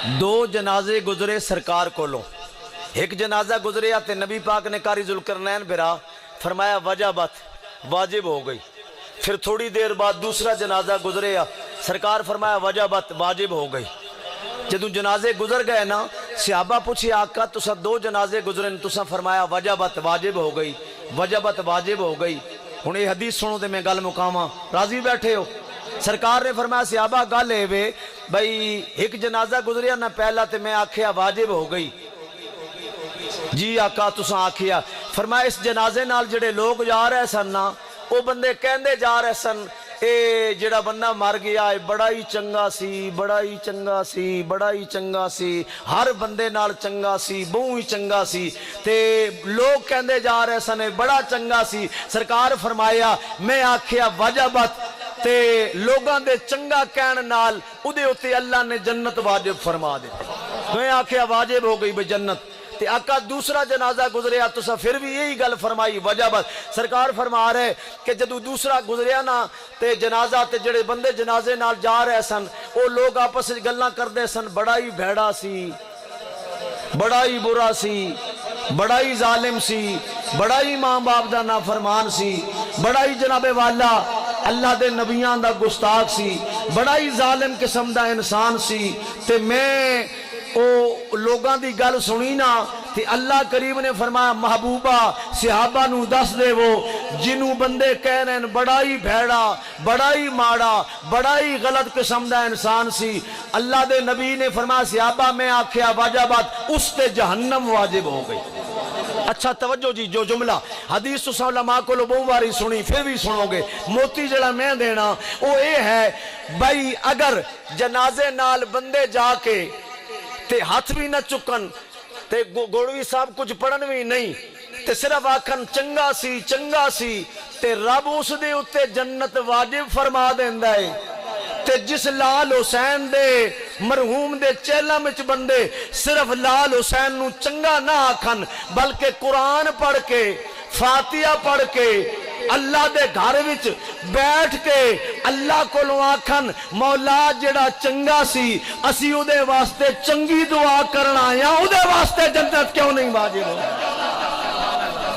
دو جنازے گزرے سرکار کولوں، ایک جنازہ گزریا تے نبی پاک نے قاری ذوالقرنین برا فرمایا وجبت واجب ہو گئی۔ پھر تھوڑی دیر بعد دوسرا جنازہ گزریا، سرکار فرمایا وجبت واجب ہو گئی۔ جدوں جنازے گزر گئے نا، صحابہ پوچھے آقا تسا دو جنازے گزرن، تسا فرمایا وجبت واجب ہو گئی، وجبت واجب ہو گئی۔ ہن یہ حدیث سنو تے میں گل مکاواں، راضی بیٹھے ہو؟ سرکار نے فرمایا صحابہ گل ہے وے بھئی ایک جنازہ گزریا نہ پہلا تے میں آکھیا واجب ہو گئی، جی آقا تسا آکھیا۔ فرمایا اس جنازے نال جڑے لوگ جا رہے سن نا، وہ بندے کہندے جا رہے سن اے جڑا بندہ مر گیا ہے بڑا ہی چنگا سی، بڑا ہی چنگا سی، بڑا ہی چنگا سی، ہر بندے نال چنگا سی، بہوں ہی چنگا سی، تے لوگ کہندے جا رہے سن بڑا چنگا سی۔ سرکار فرمایا میں آکھیا وجبت، تے لوگاں دے چنگا کہن نال اودے اتے اللہ نے جنت واجب فرما دی۔ میں آکھیا واجب ہو گئی بے جنت۔ تے آقا دوسرا جنازہ گزریا تسا پھر بھی یہی گل فرمائی وجبت۔ سرکار فرما رہے کہ جدو دوسرا گزریا نا تے جنازہ تے جڑے بندے جنازے نال جا رہے سن او لوگ آپس وچ گلاں کردے سن بڑا ہی بھیڑا سی، بڑا ہی برا سی، بڑا ہی ظالم سی، بڑا ہی ماں باپ دا نافرمان سی، بڑا ہی جناب والا اللہ دے نبیان دا گستاخ سی، بڑا ہی ظالم قسم دا انسان سی۔ تے میں او لوگاں دی گل سنی نا تے اللہ کریم نے فرمایا محبوبہ صحابہ نو دس دے وہ جنوں بندے کہہ رہے ہیں بڑا ہی بھیڑا، بڑا ہی ماڑا، بڑا ہی غلط قسم دا انسان سی۔ اللہ دے نبی نے فرمایا صحابہ میں آکھیا وجبت، اس تے جہنم واجب ہو گئی۔ اچھا توجہ جی، جو جملہ حدیث تساں علماء کو بہت باری سنی پھر بھی سنو گے، موتی جڑا میں دینا وہ اے ہے بھائی اگر جنازے نال بندے جا کے تے ہاتھ بھی نہ چکن تے گوڑوی صاحب کچھ پڑھن بھی نہیں تے صرف آکھن چنگا سی چنگا سی تے رب اس دے اتے جنت واجب فرما دیندا ہے۔ تے جس لال حسین دے مرحوم دے چیلہ مچ بندے صرف لال حسین نو چنگا نہ آکھن بلکہ قرآن پڑھ کے فاتحہ پڑھ کے اللہ دے گھر وچ بیٹھ کے اللہ کو لو آکھن مولا جڑا چنگا سی اسی او دے واسطے چنگی دعا کرنا یا او دے واسطے جنت کیوں نہیں واجب ہو؟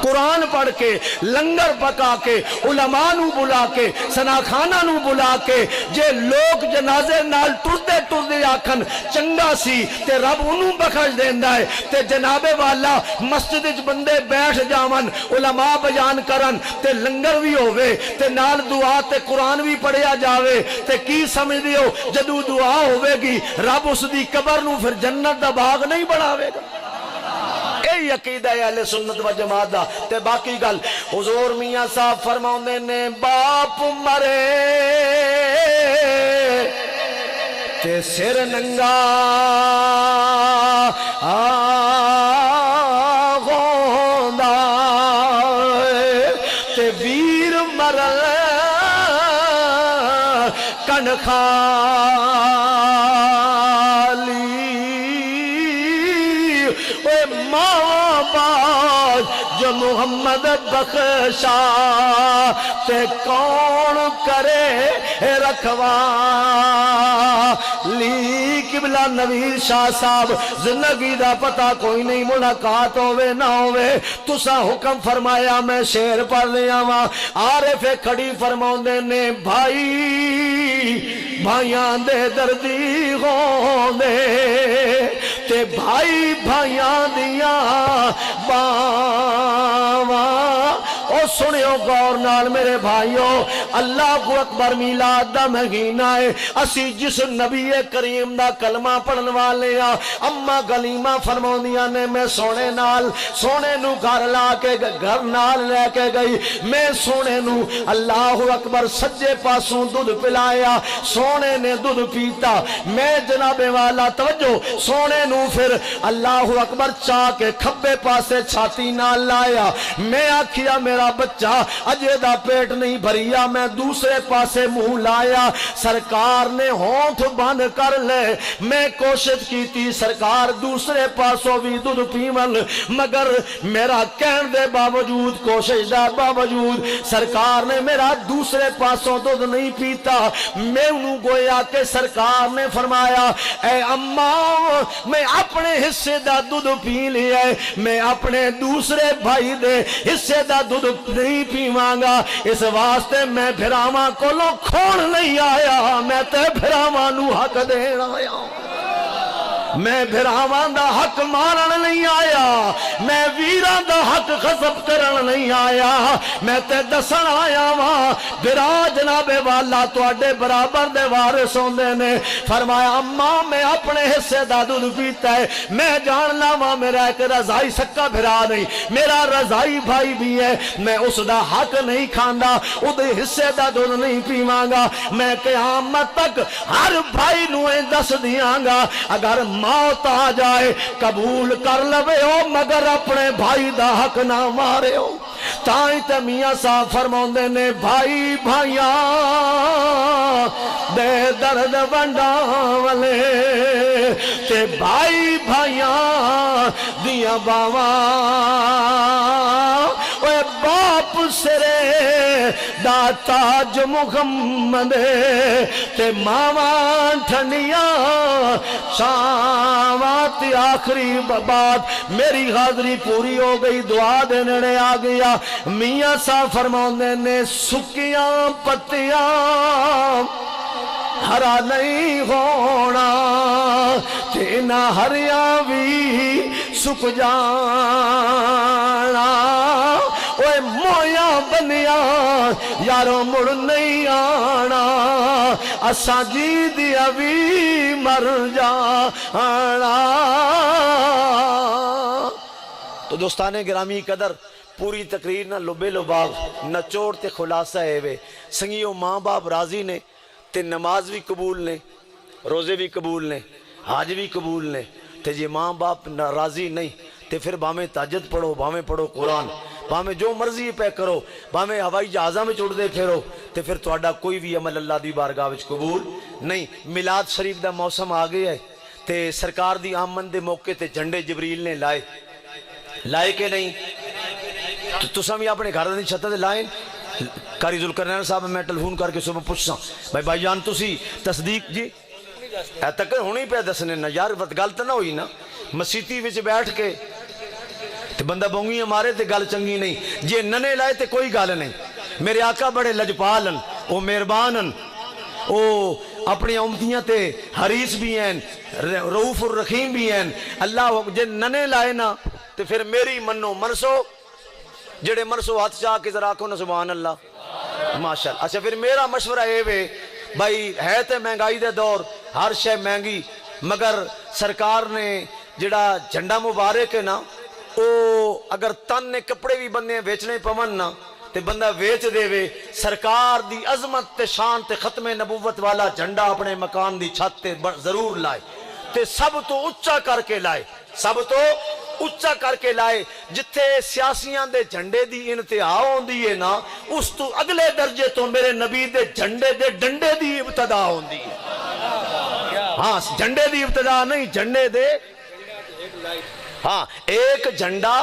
قرآن پڑھ کے لنگر پکا کے علماء نو بلا کے سناخانہ نو بلا کے جے لوگ جنازے نال ٹردے ٹردے آکھن چنگا سی تے رب انہوں بخش دیندا ہے تے جناب والا مسجد وچ بندے بیٹھ جاون علماء بیان کرن تے لنگر بھی ہوئے تے نال دعا تے قرآن بھی پڑھیا جاوے تے کی سمجھ دیو جدو دعا ہوئے گی رب اس دی قبر نو پھر جنت دا باغ نہیں بڑھاوے گا۔ یہی عقیدہ ہے اہل سنت و جماعت دا۔ تے باقی گل حضور میاں صاحب فرماؤندے نے باپ مرے تے سر ننگا گوندا تے ویر مرل کن جو محمد بخشا تے کون کرے رکھوا لی قبلہ نویر شاہ صاحب زندگی دا پتہ کوئی نہیں ملاقات ہوئے نہ ہوئے تسا حکم فرمایا میں شعر پڑھ لیا ماں عارف کھڑی فرماؤندے نے بھائی بھائیاں دے دردی ہوندے تے بھائی بھائیاں دیاں باواں او سنیو غور نال میرے بھائیو اللہ کو اکبر میلاد دا مہینہ ہے اسی جس نبی کریم دا کلمہ پڑھن والے ہاں اما گلیمہ فرماؤندیاں نے میں سونے نال سونے نو گھر لا کے گھر نال لے کے گئی میں سونے نو اللہ اکبر سجے پاسوں دودھ پلایا سونے نے دودھ پیتا میں جناب والا توجہ سونے نو پھر اللہ اکبر چاہ کے کھبے پاسے چھاتی نال لایا میں آکھیا میرا मेरा बच्चा अजे दा पेट नहीं भरिया, मैं दूसरे पासे मुंह लाया, सरकार ने होंठ बंद कर ले। मैं कोशिश की थी सरकार दूसरे पासों भी दूध पीवन, मगर मेरा कहने दे बावजूद, कोशिश के बावजूद सरकार ने मेरा दूसरे पासों दूध नहीं पीता। मैं गोया के सरकार ने फरमाया, ऐ अम्मा मैं अपने हिस्से दा दूध पी लिया, मैं अपने दूसरे भाई दे हिस्से दा दूध नहीं पीवांगा। इस वास्ते मैं फिरावां कोलों खोण नहीं आया, मैं ते फिरावां नू हक देण आया। मैं फिरावां दा हक मारन नहीं आया, मैं वीरां दा हक खसब करन नहीं आया, मैं ते दसन आया वा फिरा जनाबे वाला तुहाडे बराबर दे वारिस होंदे ने। फरमाया अम्मा मैं अपने हिस्से दा दूध पीता है, मैं जानना वा मेरा एक रजाई सक्का फिरा नहीं, मेरा रजाई भाई भी है, मैं उसदा हक नहीं खांदा, उहदे हिस्से दा दूध नहीं पीवांगा। मैं क़यामत तक हर भाई नूं दस दियांगा, अगर मौत आ जाए कबूल कर लवे हो, मगर अपने भाई दा हक ना मारे हो। ताई ते मियां साहब फरमाउंदे ने, भाई भाइया दे दर्द वंडावले ते भाई भाइया दिया बावा, ओए बाप सिरे दाताज मुहम्मद ते मावा ठंडिया शावात। आखिरी बात मेरी हाजरी पूरी हो गई, दुआ देने आ गया। मियां साहब फरमाउंदे ने, सुकियां पत्तियां हरा नहीं होना ते ना हरिया भी सुक जाना। ओए मोया बनिया यारो मुड़ नहीं आना, असा जी दिया भी मर जाना। तो दोस्ताने गिरामी कदर, पूरी तकरीर ना लुबे लुबाग नचोड़ ते खुलासा है वे संगियो, माँ बाप राजी ने ते नमाज भी कबूल ने, रोजे भी कबूल ने, हाज भी कबूल ने। ते जे माँ बाप राजी नहीं ते फिर भावें ताजद पढ़ो, भावें पढ़ो कुरान, भावें जो मर्जी पे करो, भावें हवाई जहाज़ां में उड़दे फिरो, ते फिर तुहाडा कोई भी अमल अल्लाह दी बारगाह विच कबूल नहीं। मिलाद शरीफ दा मौसम आ गया है ते सरकार दी आमद दे मौके ते झंडे जबरील ने लाए के नहीं? तो तुसां भी अपने घर दी छत ते लाए? कारी जुल्करनैन साहब मैं टेलीफोन करके सुबह पूछसा, भाई भाईजान तुसी तस्दीक जी ऐ तक हुणी पे दसने ना यार, गल तो ना हुई ना। मसीती विच बैठ के ते बंदा बोंगियां मारे ते गल चंगी नहीं, जे नने लाए ते कोई गल नहीं। मेरे आका बड़े लजपालन, ओ मेहरबानन, ओ अपनी उम्मतियां ते हरीस भी हैं, रऊफ और रहीम भी हैं। अल्लाह जे नने लाए ना ते फिर मेरी मनो मनसो, जेड़े मनसो हाथ चाह के जरा आखो ना सुभान अल्लाह माशाअल्लाह। अच्छा फिर मेरा मशवरा ये वे भाई, है तो महंगाई दे दौर, हर शय महंगी, मगर सरकार ने जिहड़ा झंडा मुबारक है ना, ओ अगर तन ने कपड़े भी बंदे बेचने पवन ना ते बंदा बेच देवे। सरकार दी अजमत ते शान ते खत्मे नबूवत वाला झंडा अपने मकान दी छत ते जरूर लाए, ते सब तो उच्चा करके लाए, सब तो उच्चा करके लाए। जिथे सियासियां दे झंडे दी इंतहा होंदी है ना, उस तो अगले दर्जे तो मेरे नबी दे झंडे दे डंडे दी इब्तदा होंदी है। हाँ, झंडे दी इब्तदा नहीं, झंडे दे, हाँ एक झंडा।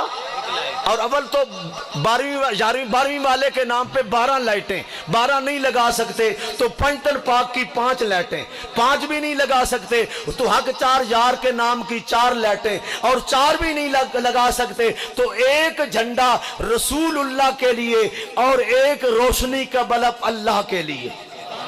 और अव्वल तो 12वीं वाले के नाम पे 12 लाइटें, 12 नहीं लगा सकते तो पंचतन पाक की 5 लाइटें, 5 भी नहीं लगा सकते तो हक 4 यार के नाम की 4 लाइटें, और 4 भी नहीं लगा सकते तो एक झंडा रसूलुल्लाह के लिए और एक रोशनी का बल्ब अल्लाह के लिए।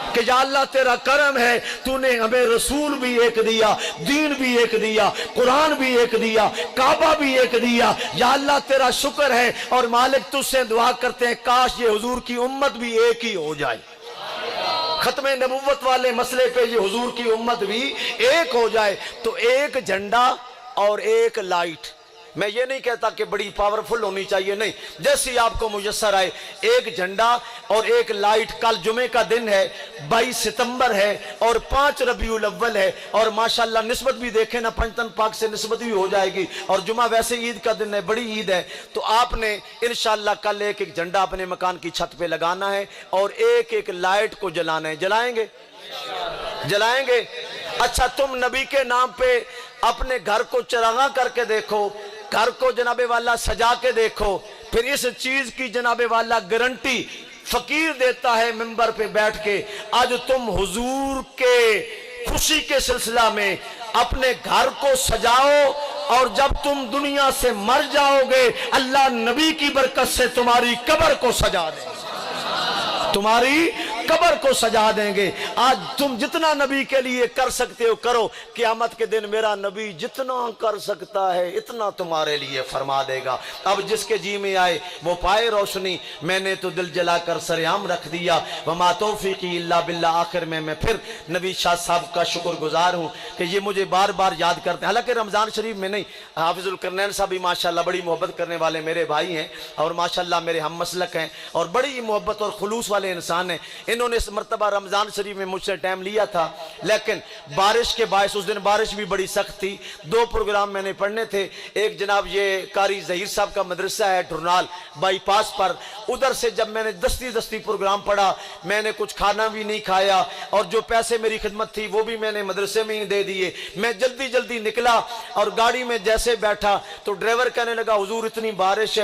कि या अल्लाह तेरा करम है, तूने हमें रसूल भी एक दिया, दीन भी एक दिया, कुरान भी एक दिया, काबा भी एक दिया। या अल्लाह तेरा शुक्र है, और मालिक तुझसे दुआ करते हैं काश ये हुजूर की उम्मत भी एक ही हो जाए। खत्मे नबूवत वाले मसले पे ये हुजूर की उम्मत भी एक हो जाए। तो एक झंडा और एक लाइट, मैं ये नहीं कहता कि बड़ी पावरफुल होनी चाहिए, नहीं, जैसी आपको मुयस्सर आए। एक झंडा और एक लाइट। कल जुमे का दिन है, 22 सितंबर है और 5 रबीउल अव्वल है, और माशाल्लाह निस्बत भी देखें ना, पंजतन पाक से निस्बत भी हो जाएगी, और जुमा वैसे ईद का दिन है, बड़ी ईद है। तो आपने इंशाल्लाह कल एक एक झंडा अपने मकान की छत पे लगाना है और एक एक लाइट को जलाना है। जलाएंगे? जलाएंगे? अच्छा, तुम नबी के नाम पे अपने घर को चरागा करके देखो, घर को जनाबे वाला सजा के देखो, फिर इस चीज की जनाबे वाला गारंटी फकीर देता है मिंबर पे बैठ के। आज तुम हुजूर के खुशी के सिलसिला में अपने घर को सजाओ, और जब तुम दुनिया से मर जाओगे अल्लाह नबी की बरकत से तुम्हारी कब्र को सजा दे, तुम्हारी कब्र को सजा देंगे। आज तुम जितना नबी के लिए कर सकते हो करो, क़यामत के दिन मेरा नबी जितना कर सकता है इतना तुम्हारे लिए फरमा देगा। अब जिसके जी में आए वो पाए रोशनी। मैंने तो दिल जलाकर सरेआम रख दिया, वमा तौफीकी इल्ला बिल्लाह। आखिर में मैं फिर नबी शाह साहब का शुक्रगुजार हूँ कि ये मुझे बार बार याद करते हैं। हालांकि रमज़ान शरीफ में नहीं, हाफिजुल करनैन साहब भी माशाल्लाह बड़ी मोहब्बत करने वाले मेरे भाई हैं, और माशाल्लाह मेरे हम मसलक हैं, और बड़ी मोहब्बत और खुलूस वाले इंसान हैं। इन्होंने इस मरतबा रमज़ान शरीफ में मुझसे टाइम लिया था, लेकिन बारिश के बायस, उस दिन बारिश भी बड़ी सख्त थी, 2 प्रोग्राम मैंने पढ़ने थे। एक जनाब ये कारी ज़हीर साहब का मदरसा है ढुरनाल बाईपास पर, उधर से जब मैंने दस्ती प्रोग्राम पढ़ा, मैंने कुछ खाना भी नहीं खाया, और जो पैसे मेरी खिदमत थी वो भी मैंने मदरसे में ही दे दिए। मैं जल्दी निकला और गाड़ी में जैसे बैठा तो ड्राइवर कहने लगा, हुजूर इतनी बारिश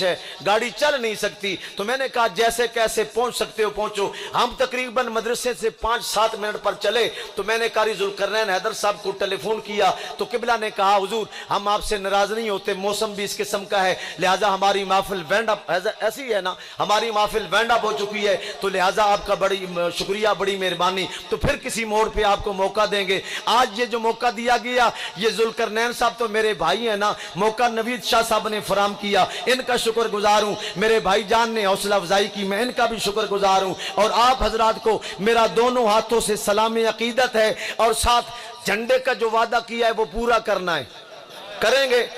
है, गाड़ी चल नहीं सकती। तो मैंने कहा जैसे कैसे पहुंच सकते हो पहुंचो। हम तकरीबन मदरसे से 5-7 मिनट पर चले तो मैंने कारी ज़ुल्करनैन हैदर साहब को टेलीफोन किया, तो किबला ने कहा, हुजूर हम आपसे नाराज नहीं होते, मौसम भी इस किस्म का है, लिहाजा हमारी महफिल वाइंड अप, ऐसी है ना, हमारी महफिल वाइंड अप हो चुकी है, तो लिहाजा आपका बड़ी शुक्रिया, बड़ी मेहरबानी, तो फिर किसी मोड़ पे आपको मौका देंगे। आज ये जो मौका दिया गया, ये ज़ुल्करनैन साहब तो मेरे भाई हैं ना, मौका नवीद शाह साहब ने फराम किया, इनका शुक्रगुजार हूँ। मेरे भाई जान ने हौसला अफजाई की, मैं इनका भी शुक्रगुजार हूँ। और आप हजरात को मेरा दोनों हाथों से सलाम अकीदत है, और साथ झंडे का जो वादा किया है वो पूरा करना है, करेंगे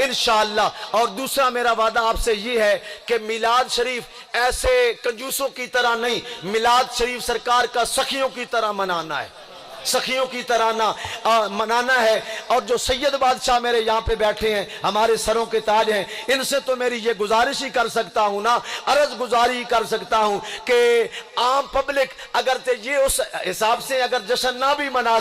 इंशाअल्लाह। और दूसरा मेरा वादा आपसे ये है कि मिलाद शरीफ ऐसे कंजूसों की तरह नहीं, मिलाद शरीफ सरकार का सखियों की तरह मनाना है, सखियों की तरह ना मनाना है। और जो सैयद बादशाह मेरे यहाँ पे बैठे हैं, हमारे सरों के ताज हैं, इनसे तो मेरी ये गुजारिश ही कर सकता हूँ ना, अर्ज गुजारी कर सकता हूँ कि आम पब्लिक अगर ये उस हिसाब से अगर जश्न ना भी मना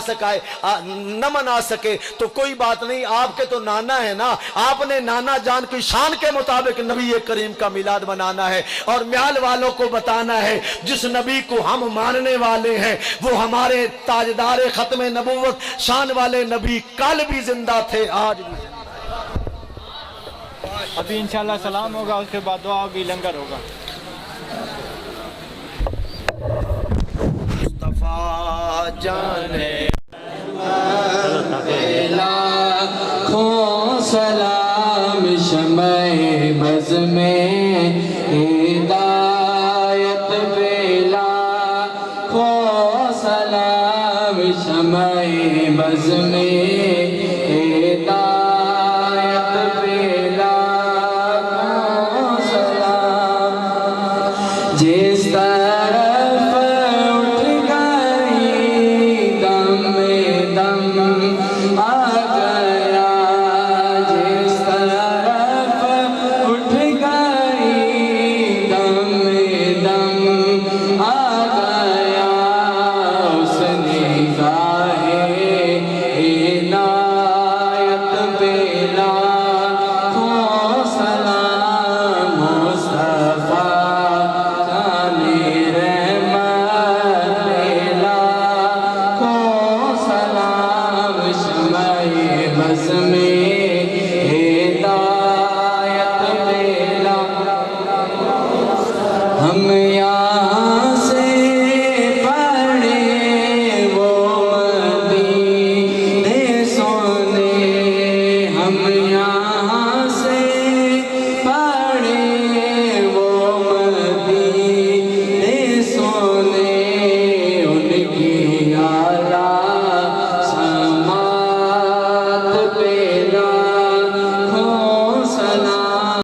सके तो कोई बात नहीं, आपके तो नाना है ना, आपने नाना जान की शान के मुताबिक नबी करीम का मिलाद मनाना है, और म्याल वालों को बताना है जिस नबी को हम मानने वाले हैं वो हमारे ताजदार खत्म नबूवत शान वाले नबी कल भी जिंदा थे, आज भी जिंदा। अभी इंशाल्लाह सलाम होगा, उसके बाद दुआ भी, लंगर होगा। मुस्तफा जाने लाखों सलाम शम्ए बज़ में हिदायत बेला खो सलाम शम्ए बज़ में